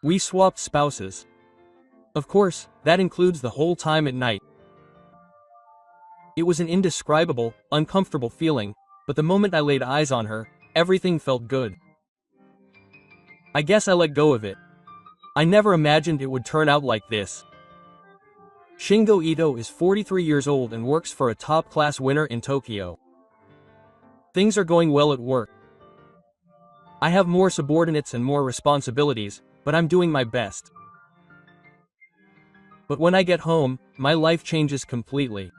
We swapped spouses. Of course, that includes the whole time at night. It was an indescribable, uncomfortable feeling, but the moment I laid eyes on her, everything felt good. I guess I let go of it. I never imagined it would turn out like this. Shingo Ito is 43 years old and works for a top-class winner in Tokyo. Things are going well at work. I have more subordinates and more responsibilities, but I'm doing my best. But when I get home, my life changes completely.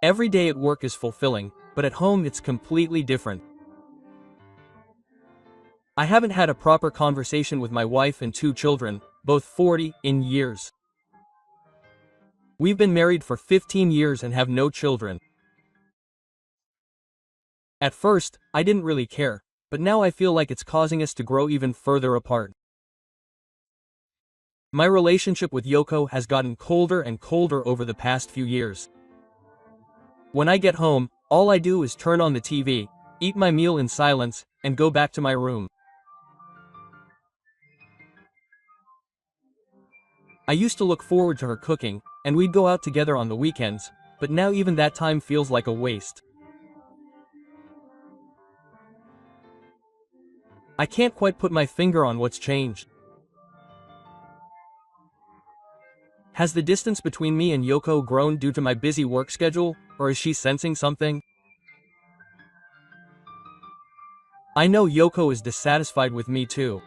Every day at work is fulfilling, but at home it's completely different. I haven't had a proper conversation with my wife and 2 children, both 40, in years. We've been married for 15 years and have no children. At first, I didn't really care, but now I feel like it's causing us to grow even further apart. My relationship with Yoko has gotten colder and colder over the past few years. When I get home, all I do is turn on the TV, eat my meal in silence, and go back to my room. I used to look forward to her cooking, and we'd go out together on the weekends, but now even that time feels like a waste. I can't quite put my finger on what's changed. Has the distance between me and Yoko grown due to my busy work schedule, or is she sensing something? I know Yoko is dissatisfied with me too.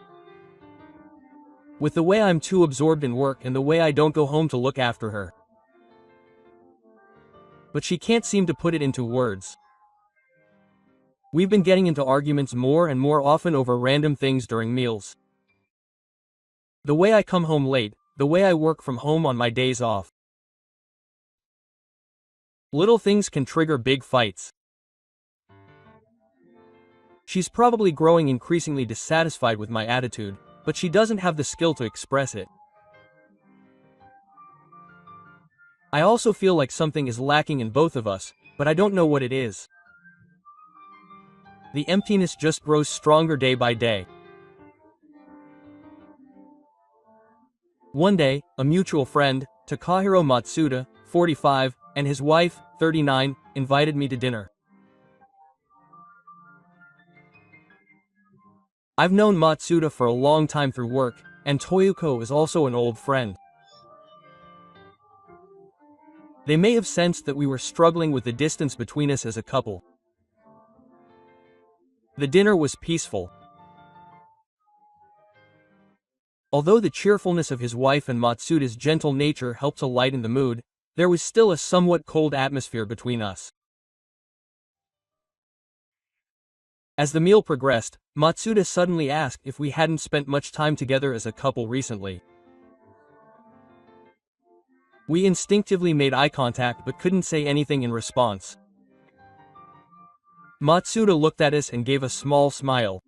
With the way I'm too absorbed in work and the way I don't go home to look after her. But she can't seem to put it into words. We've been getting into arguments more and more often over random things during meals. The way I come home late, the way I work from home on my days off. Little things can trigger big fights. She's probably growing increasingly dissatisfied with my attitude, but she doesn't have the skill to express it. I also feel like something is lacking in both of us, but I don't know what it is. The emptiness just grows stronger day by day. One day, a mutual friend, Takahiro Matsuda, 45, and his wife, 39, invited me to dinner. I've known Matsuda for a long time through work, and Toyuko is also an old friend. They may have sensed that we were struggling with the distance between us as a couple. The dinner was peaceful. Although the cheerfulness of his wife and Matsuda's gentle nature helped to lighten the mood, there was still a somewhat cold atmosphere between us. As the meal progressed, Matsuda suddenly asked if we hadn't spent much time together as a couple recently. We instinctively made eye contact but couldn't say anything in response. Matsuda looked at us and gave a small smile.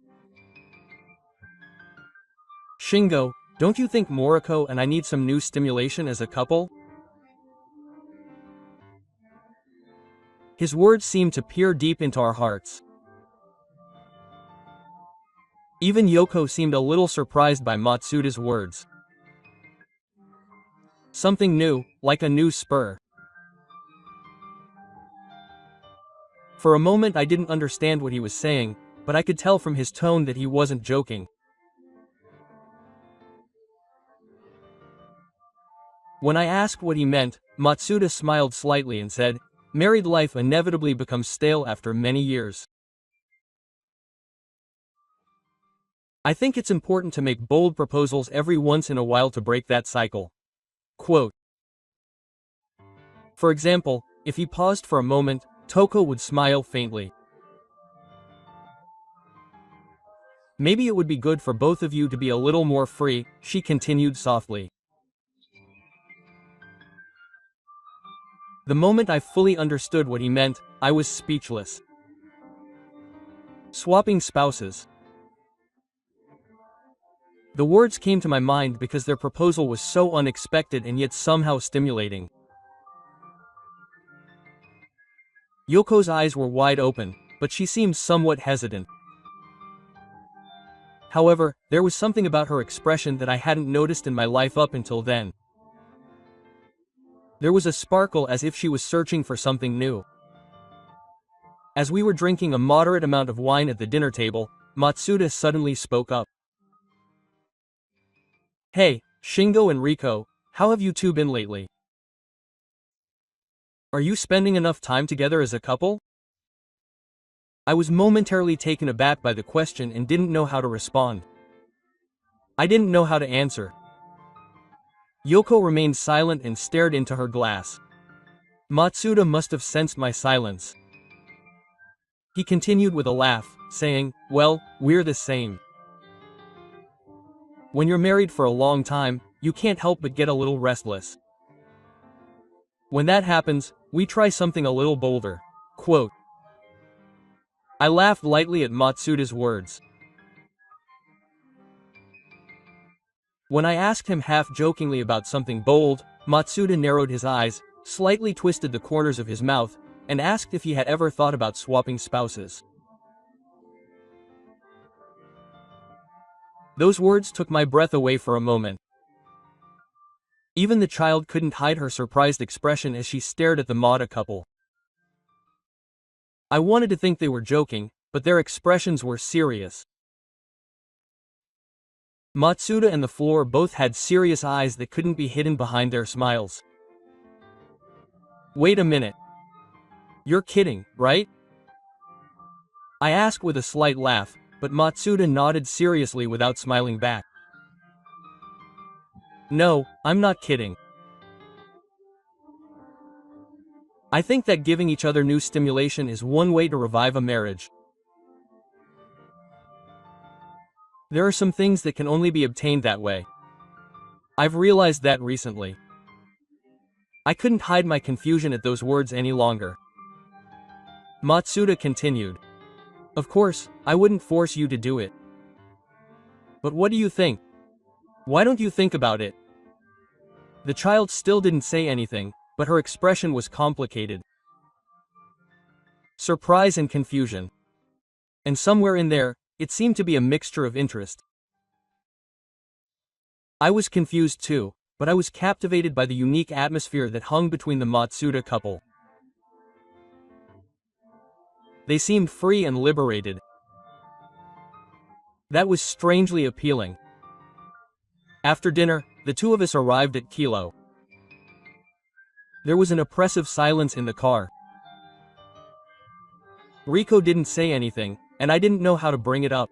Shingo, don't you think Moriko and I need some new stimulation as a couple? His words seemed to peer deep into our hearts. Even Yoko seemed a little surprised by Matsuda's words. Something new, like a new spur. For a moment I didn't understand what he was saying, but I could tell from his tone that he wasn't joking. When I asked what he meant, Matsuda smiled slightly and said, "Married life inevitably becomes stale after many years. I think it's important to make bold proposals every once in a while to break that cycle." Quote. For example, if he paused for a moment, Toko would smile faintly. Maybe it would be good for both of you to be a little more free, she continued softly. The moment I fully understood what he meant, I was speechless. Swapping spouses. The words came to my mind because their proposal was so unexpected and yet somehow stimulating. Yoko's eyes were wide open, but she seemed somewhat hesitant. However, there was something about her expression that I hadn't noticed in my life up until then. There was a sparkle as if she was searching for something new. As we were drinking a moderate amount of wine at the dinner table, Matsuda suddenly spoke up. "Hey, Shingo and Riko, how have you two been lately? Are you spending enough time together as a couple?" I was momentarily taken aback by the question and didn't know how to respond. I didn't know how to answer. Yoko remained silent and stared into her glass. Matsuda must have sensed my silence. He continued with a laugh, saying, "Well, we're the same. When you're married for a long time, you can't help but get a little restless. When that happens, we try something a little bolder." Quote. I laughed lightly at Matsuda's words. When I asked him half-jokingly about something bold, Matsuda narrowed his eyes, slightly twisted the corners of his mouth, and asked if he had ever thought about swapping spouses. Those words took my breath away for a moment. Even the child couldn't hide her surprised expression as she stared at the Mata couple. I wanted to think they were joking, but their expressions were serious. Matsuda and the floor both had serious eyes that couldn't be hidden behind their smiles. "Wait a minute. You're kidding, right?" I asked with a slight laugh, but Matsuda nodded seriously without smiling back. "No, I'm not kidding. I think that giving each other new stimulation is one way to revive a marriage. There are some things that can only be obtained that way. I've realized that recently." I couldn't hide my confusion at those words any longer. Matsuda continued. "Of course, I wouldn't force you to do it. But what do you think? Why don't you think about it?" The child still didn't say anything, but her expression was complicated. Surprise and confusion. And somewhere in there, it seemed to be a mixture of interest. I was confused too, but I was captivated by the unique atmosphere that hung between the Matsuda couple. They seemed free and liberated. That was strangely appealing. After dinner, the two of us arrived at Kilo. There was an oppressive silence in the car. Riko didn't say anything, and I didn't know how to bring it up.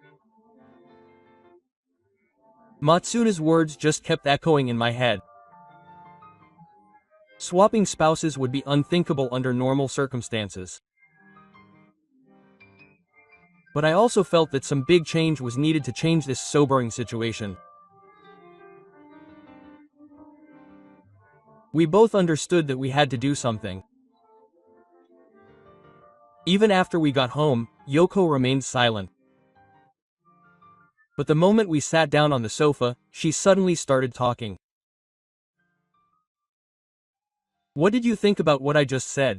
Matsuda's words just kept echoing in my head. Swapping spouses would be unthinkable under normal circumstances. But I also felt that some big change was needed to change this sobering situation. We both understood that we had to do something. Even after we got home, Yoko remained silent. But the moment we sat down on the sofa, she suddenly started talking. "What did you think about what I just said?"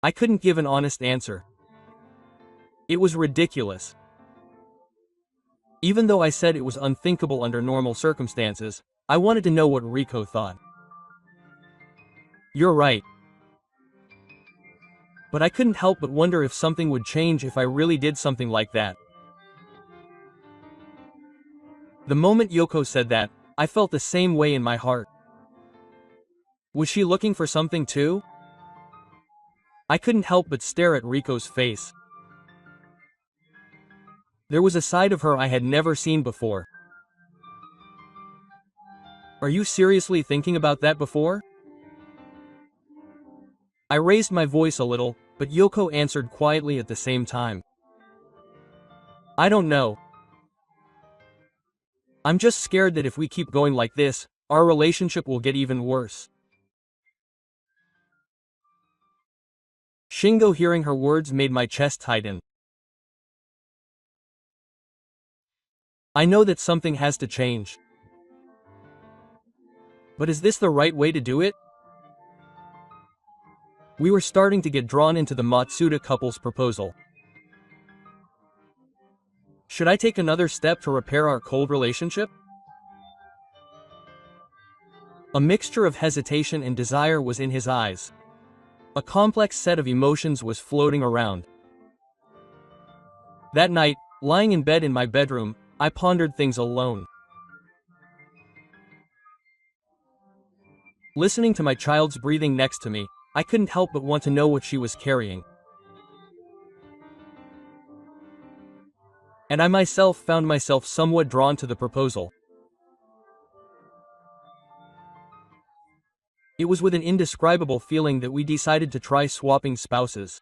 I couldn't give an honest answer. It was ridiculous. Even though I said it was unthinkable under normal circumstances, I wanted to know what Riko thought. "You're right. But I couldn't help but wonder if something would change if I really did something like that." The moment Yoko said that, I felt the same way in my heart. Was she looking for something too? I couldn't help but stare at Riko's face. There was a side of her I had never seen before. "Are you seriously thinking about that before?" I raised my voice a little, but Yoko answered quietly at the same time. "I don't know. I'm just scared that if we keep going like this, our relationship will get even worse." Shingo hearing her words made my chest tighten. I know that something has to change. But is this the right way to do it? We were starting to get drawn into the Matsuda couple's proposal. Should I take another step to repair our cold relationship? A mixture of hesitation and desire was in his eyes. A complex set of emotions was floating around. That night, lying in bed in my bedroom, I pondered things alone. Listening to my child's breathing next to me, I couldn't help but want to know what she was carrying. And I myself found myself somewhat drawn to the proposal. It was with an indescribable feeling that we decided to try swapping spouses.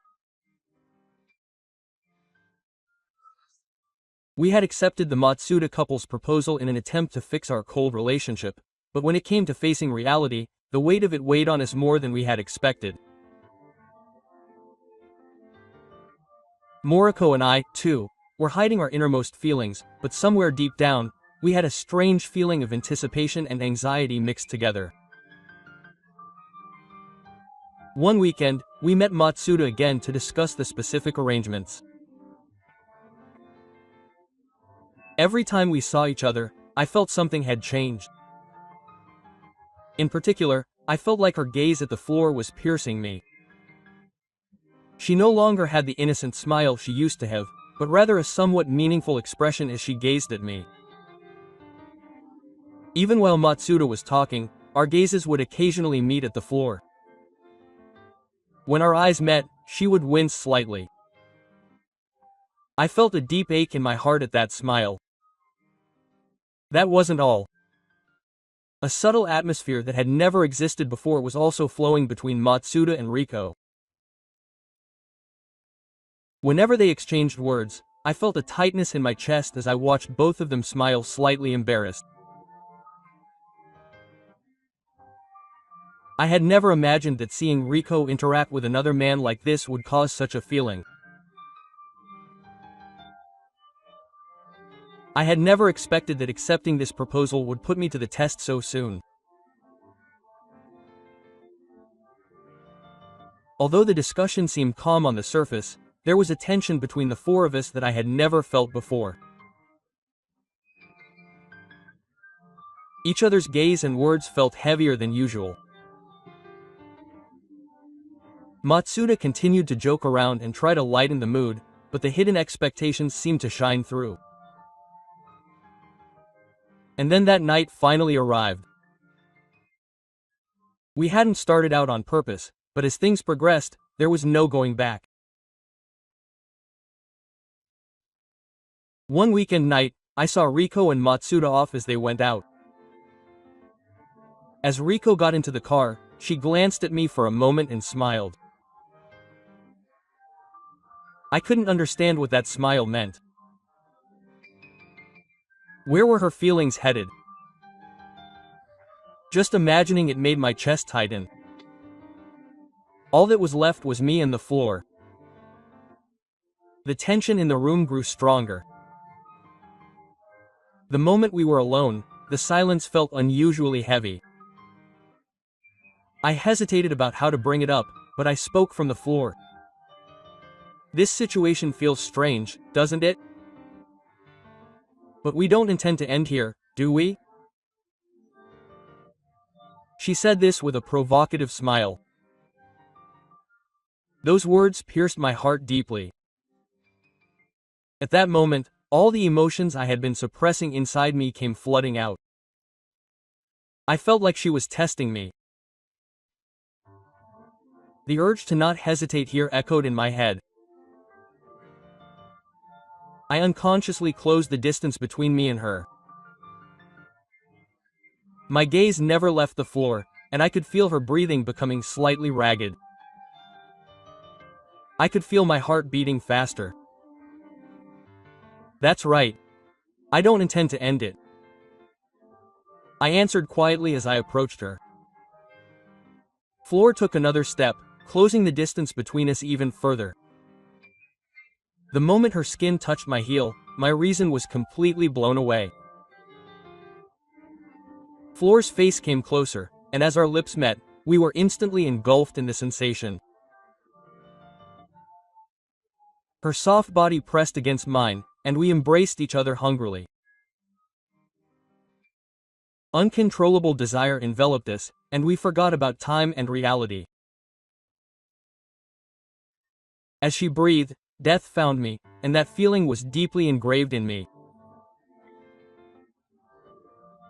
We had accepted the Matsuda couple's proposal in an attempt to fix our cold relationship, but when it came to facing reality, the weight of it weighed on us more than we had expected. Moriko and I, too, were hiding our innermost feelings, but somewhere deep down, we had a strange feeling of anticipation and anxiety mixed together. One weekend, we met Matsuda again to discuss the specific arrangements. Every time we saw each other, I felt something had changed. In particular, I felt like her gaze at the floor was piercing me. She no longer had the innocent smile she used to have, but rather a somewhat meaningful expression as she gazed at me. Even while Matsuda was talking, our gazes would occasionally meet at the floor. When our eyes met, she would wince slightly. I felt a deep ache in my heart at that smile. That wasn't all. A subtle atmosphere that had never existed before was also flowing between Matsuda and Riko. Whenever they exchanged words, I felt a tightness in my chest as I watched both of them smile slightly embarrassed. I had never imagined that seeing Riko interact with another man like this would cause such a feeling. I had never expected that accepting this proposal would put me to the test so soon. Although the discussion seemed calm on the surface, there was a tension between the four of us that I had never felt before. Each other's gaze and words felt heavier than usual. Matsuda continued to joke around and try to lighten the mood, but the hidden expectations seemed to shine through. And then that night finally arrived. We hadn't started out on purpose, but as things progressed, there was no going back. One weekend night, I saw Riko and Matsuda off as they went out. As Riko got into the car, she glanced at me for a moment and smiled. I couldn't understand what that smile meant. Where were her feelings headed? Just imagining it made my chest tighten. All that was left was me and the floor. The tension in the room grew stronger. The moment we were alone, the silence felt unusually heavy. I hesitated about how to bring it up, but I spoke from the floor. This situation feels strange, doesn't it? But we don't intend to end here, do we? She said this with a provocative smile. Those words pierced my heart deeply. At that moment, all the emotions I had been suppressing inside me came flooding out. I felt like she was testing me. The urge to not hesitate here echoed in my head. I unconsciously closed the distance between me and her. My gaze never left the floor, and I could feel her breathing becoming slightly ragged. I could feel my heart beating faster. That's right. I don't intend to end it. I answered quietly as I approached her. Floor took another step, closing the distance between us even further. The moment her skin touched my heel, my reason was completely blown away. Floor's face came closer, and as our lips met, we were instantly engulfed in the sensation. Her soft body pressed against mine, and we embraced each other hungrily. Uncontrollable desire enveloped us, and we forgot about time and reality. As she breathed, death found me, and that feeling was deeply engraved in me.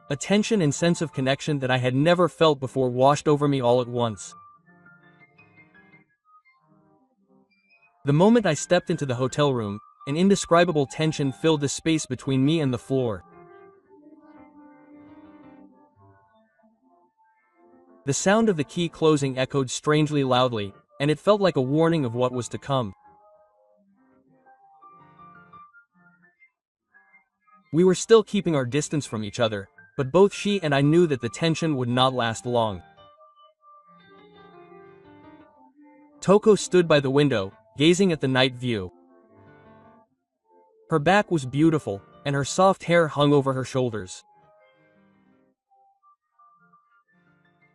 A tension and sense of connection that I had never felt before washed over me all at once. The moment I stepped into the hotel room, an indescribable tension filled the space between me and the floor. The sound of the key closing echoed strangely loudly, and it felt like a warning of what was to come. We were still keeping our distance from each other, but both she and I knew that the tension would not last long. Toko stood by the window, gazing at the night view. Her back was beautiful, and her soft hair hung over her shoulders.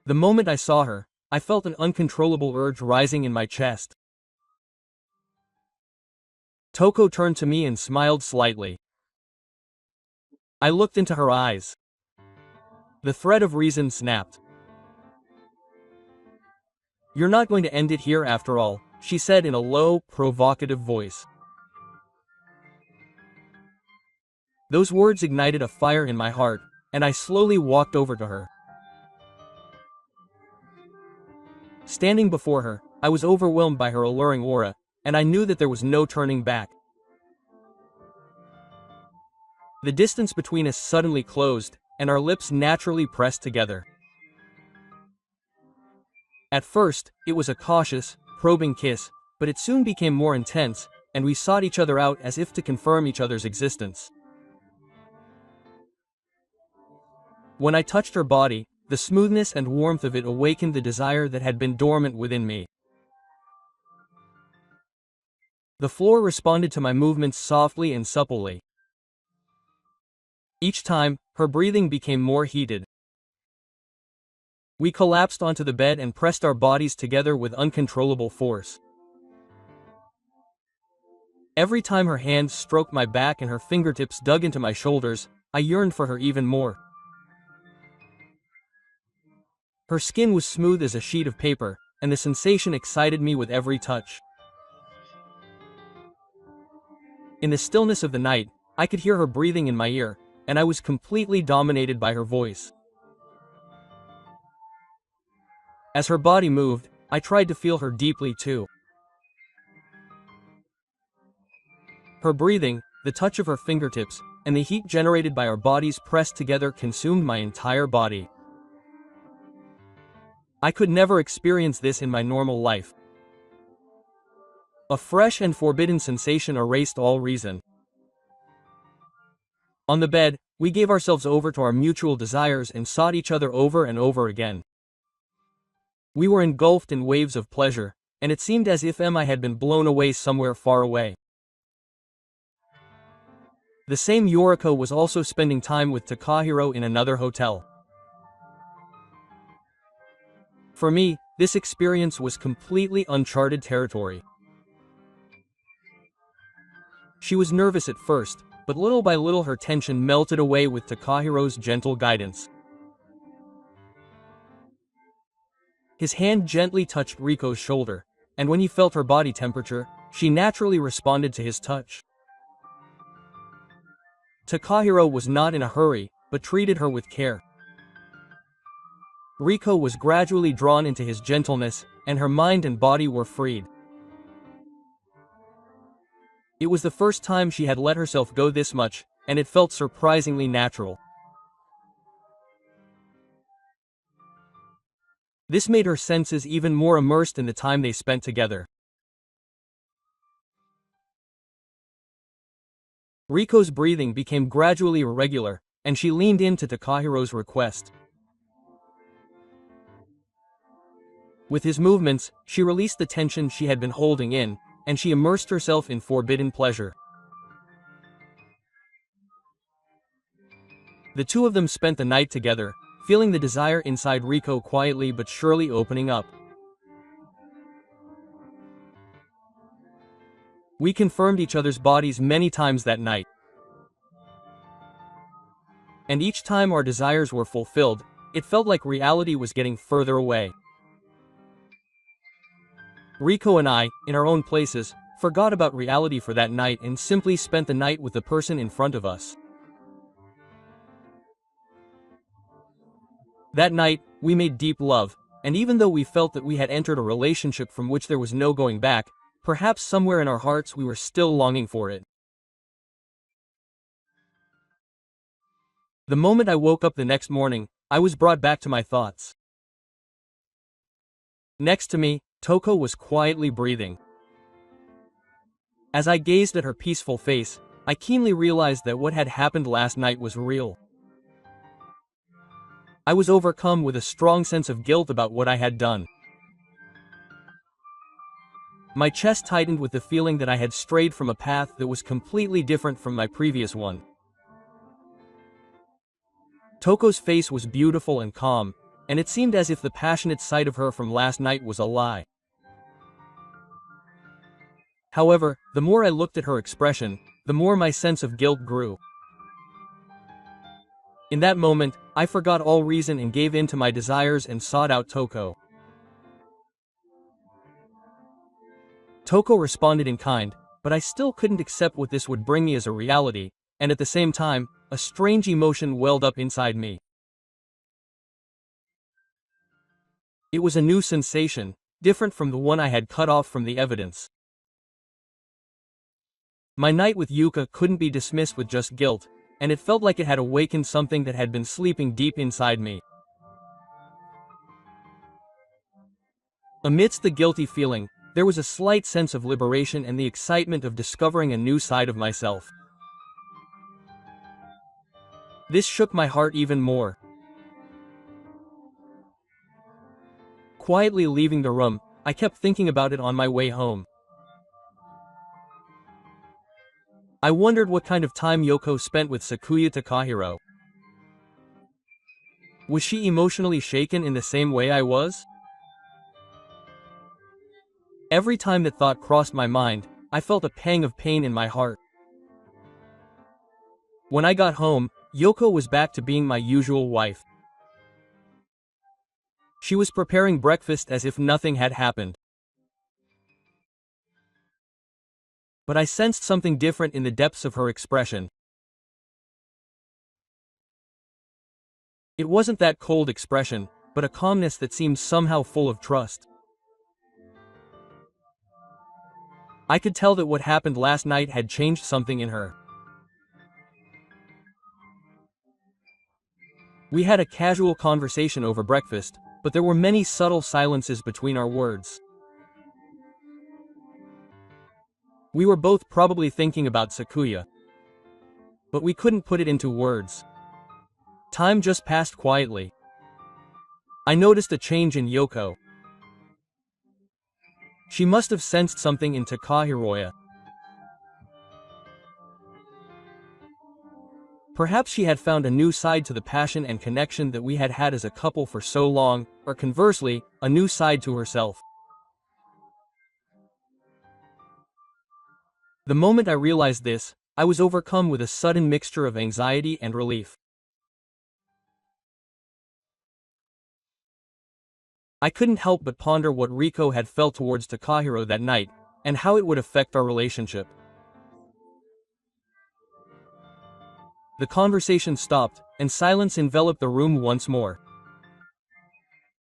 The moment I saw her, I felt an uncontrollable urge rising in my chest. Toko turned to me and smiled slightly. I looked into her eyes. The thread of reason snapped. "You're not going to end it here after all," she said in a low, provocative voice. Those words ignited a fire in my heart, and I slowly walked over to her. Standing before her, I was overwhelmed by her alluring aura, and I knew that there was no turning back. The distance between us suddenly closed, and our lips naturally pressed together. At first, it was a cautious, probing kiss, but it soon became more intense, and we sought each other out as if to confirm each other's existence. When I touched her body, the smoothness and warmth of it awakened the desire that had been dormant within me. The floor responded to my movements softly and supplely. Each time, her breathing became more heated. We collapsed onto the bed and pressed our bodies together with uncontrollable force. Every time her hands stroked my back and her fingertips dug into my shoulders, I yearned for her even more. Her skin was smooth as a sheet of paper, and the sensation excited me with every touch. In the stillness of the night, I could hear her breathing in my ear, and I was completely dominated by her voice. As her body moved, I tried to feel her deeply too. Her breathing, the touch of her fingertips, and the heat generated by our bodies pressed together consumed my entire body. I could never experience this in my normal life. A fresh and forbidden sensation erased all reason. On the bed, we gave ourselves over to our mutual desires and sought each other over and over again. We were engulfed in waves of pleasure, and it seemed as if I had been blown away somewhere far away. The same Yoriko was also spending time with Takahiro in another hotel. For me, this experience was completely uncharted territory. She was nervous at first, but little by little her tension melted away with Takahiro's gentle guidance. His hand gently touched Riko's shoulder, and when he felt her body temperature, she naturally responded to his touch. Takahiro was not in a hurry, but treated her with care. Riko was gradually drawn into his gentleness, and her mind and body were freed. It was the first time she had let herself go this much, and it felt surprisingly natural. This made her senses even more immersed in the time they spent together. Riko's breathing became gradually irregular, and she leaned into Takahiro's request. With his movements, she released the tension she had been holding in, and she immersed herself in forbidden pleasure. The two of them spent the night together, feeling the desire inside Riko quietly but surely opening up. We confirmed each other's bodies many times that night. And each time our desires were fulfilled, it felt like reality was getting further away. Riko and I, in our own places, forgot about reality for that night and simply spent the night with the person in front of us. That night, we made deep love, and even though we felt that we had entered a relationship from which there was no going back, perhaps somewhere in our hearts we were still longing for it. The moment I woke up the next morning, I was brought back to my thoughts. Next to me, Toko was quietly breathing. As I gazed at her peaceful face, I keenly realized that what had happened last night was real. I was overcome with a strong sense of guilt about what I had done. My chest tightened with the feeling that I had strayed from a path that was completely different from my previous one. Toko's face was beautiful and calm, and it seemed as if the passionate sight of her from last night was a lie. However, the more I looked at her expression, the more my sense of guilt grew. In that moment, I forgot all reason and gave in to my desires and sought out Toko. Toko responded in kind, but I still couldn't accept what this would bring me as a reality, and at the same time, a strange emotion welled up inside me. It was a new sensation, different from the one I had cut off from the evidence. My night with Yuka couldn't be dismissed with just guilt, and it felt like it had awakened something that had been sleeping deep inside me. Amidst the guilty feeling, there was a slight sense of liberation and the excitement of discovering a new side of myself. This shook my heart even more. Quietly leaving the room, I kept thinking about it on my way home. I wondered what kind of time Yoko spent with Sakuya Takahiro. Was she emotionally shaken in the same way I was? Every time that thought crossed my mind, I felt a pang of pain in my heart. When I got home, Yoko was back to being my usual wife. She was preparing breakfast as if nothing had happened. But I sensed something different in the depths of her expression. It wasn't that cold expression, but a calmness that seemed somehow full of trust. I could tell that what happened last night had changed something in her. We had a casual conversation over breakfast, but there were many subtle silences between our words. We were both probably thinking about Sakuya, but we couldn't put it into words. Time just passed quietly. I noticed a change in Yoko. She must have sensed something in Takahiroya. Perhaps she had found a new side to the passion and connection that we had had as a couple for so long, or conversely, a new side to herself. The moment I realized this, I was overcome with a sudden mixture of anxiety and relief. I couldn't help but ponder what Riko had felt towards Takahiro that night, and how it would affect our relationship. The conversation stopped, and silence enveloped the room once more.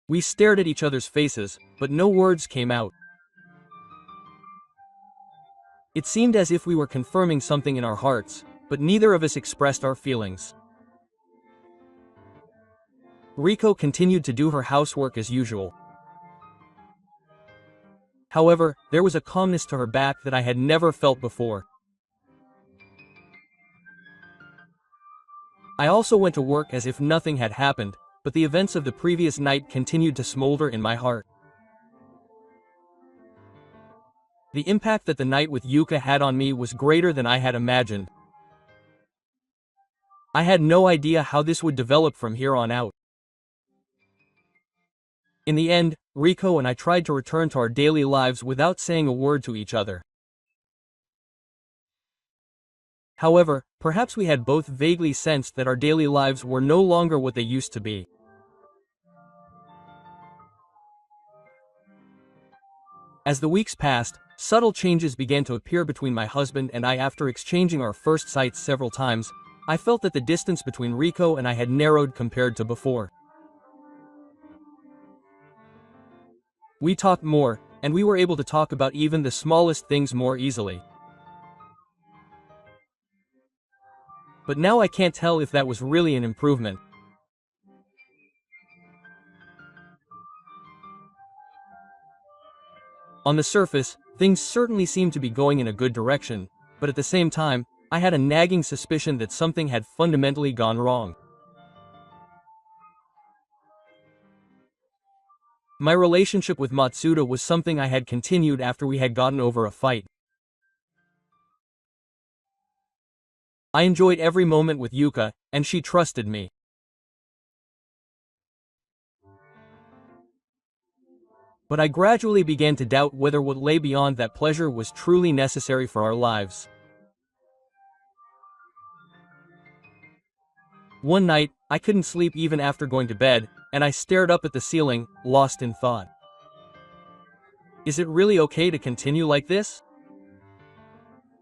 We stared at each other's faces, but no words came out. It seemed as if we were confirming something in our hearts, but neither of us expressed our feelings. Riko continued to do her housework as usual. However, there was a calmness to her back that I had never felt before. I also went to work as if nothing had happened, but the events of the previous night continued to smolder in my heart. The impact that the night with Yuka had on me was greater than I had imagined. I had no idea how this would develop from here on out. In the end, Riko and I tried to return to our daily lives without saying a word to each other. However, perhaps we had both vaguely sensed that our daily lives were no longer what they used to be. As the weeks passed, subtle changes began to appear between my husband and I. After exchanging our first sights several times, I felt that the distance between Rico and I had narrowed compared to before. We talked more, and we were able to talk about even the smallest things more easily. But now I can't tell if that was really an improvement. On the surface, things certainly seemed to be going in a good direction, but at the same time, I had a nagging suspicion that something had fundamentally gone wrong. My relationship with Matsuda was something I had continued after we had gotten over a fight. I enjoyed every moment with Yuka, and she trusted me. But I gradually began to doubt whether what lay beyond that pleasure was truly necessary for our lives. One night, I couldn't sleep even after going to bed, and I stared up at the ceiling, lost in thought. Is it really okay to continue like this?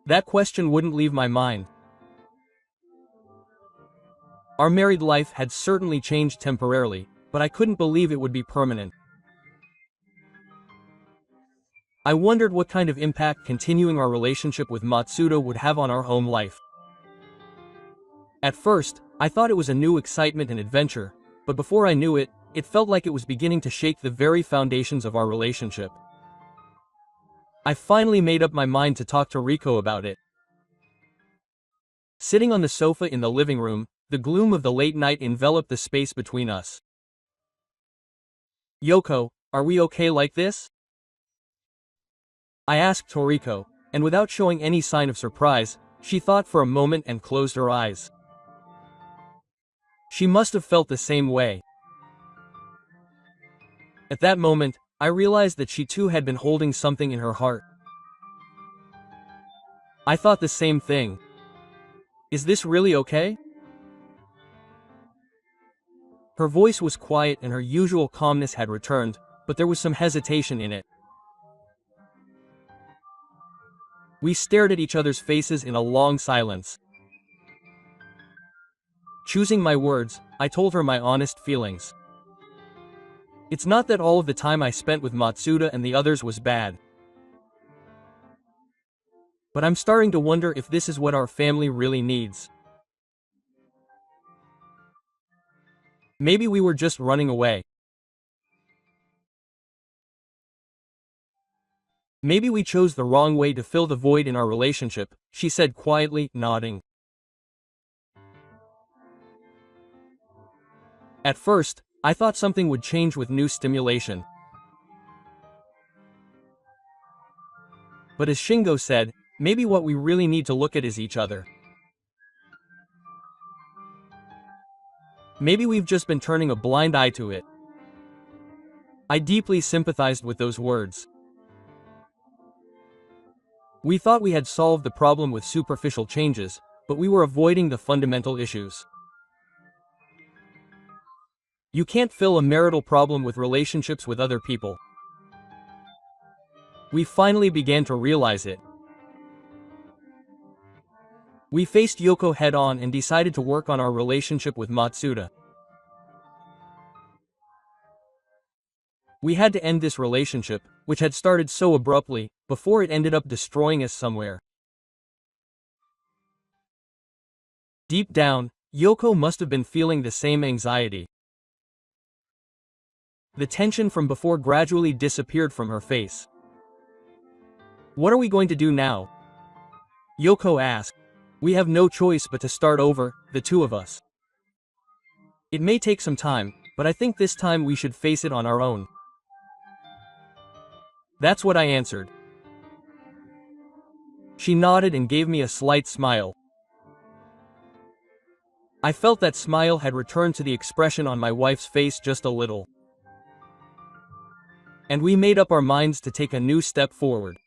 That question wouldn't leave my mind. Our married life had certainly changed temporarily, but I couldn't believe it would be permanent. I wondered what kind of impact continuing our relationship with Matsuda would have on our home life. At first, I thought it was a new excitement and adventure, but before I knew it, it felt like it was beginning to shake the very foundations of our relationship. I finally made up my mind to talk to Rico about it. Sitting on the sofa in the living room, the gloom of the late night enveloped the space between us. "Yoko, are we okay like this?" I asked Toriko, and without showing any sign of surprise, she thought for a moment and closed her eyes. She must have felt the same way. At that moment, I realized that she too had been holding something in her heart. I thought the same thing. Is this really okay? Her voice was quiet and her usual calmness had returned, but there was some hesitation in it. We stared at each other's faces in a long silence. Choosing my words, I told her my honest feelings. It's not that all of the time I spent with Matsuda and the others was bad. But I'm starting to wonder if this is what our family really needs. Maybe we were just running away. Maybe we chose the wrong way to fill the void in our relationship, she said quietly, nodding. At first, I thought something would change with new stimulation. But as Shingo said, maybe what we really need to look at is each other. Maybe we've just been turning a blind eye to it. I deeply sympathized with those words. We thought we had solved the problem with superficial changes, but we were avoiding the fundamental issues. You can't fill a marital problem with relationships with other people. We finally began to realize it. We faced Yoko head-on and decided to work on our relationship with Matsuda. We had to end this relationship, which had started so abruptly, before it ended up destroying us somewhere. Deep down, Yoko must have been feeling the same anxiety. The tension from before gradually disappeared from her face. "What are we going to do now?" Yoko asked. "We have no choice but to start over, the two of us. It may take some time, but I think this time we should face it on our own." That's what I answered. She nodded and gave me a slight smile. I felt that smile had returned to the expression on my wife's face just a little. And we made up our minds to take a new step forward.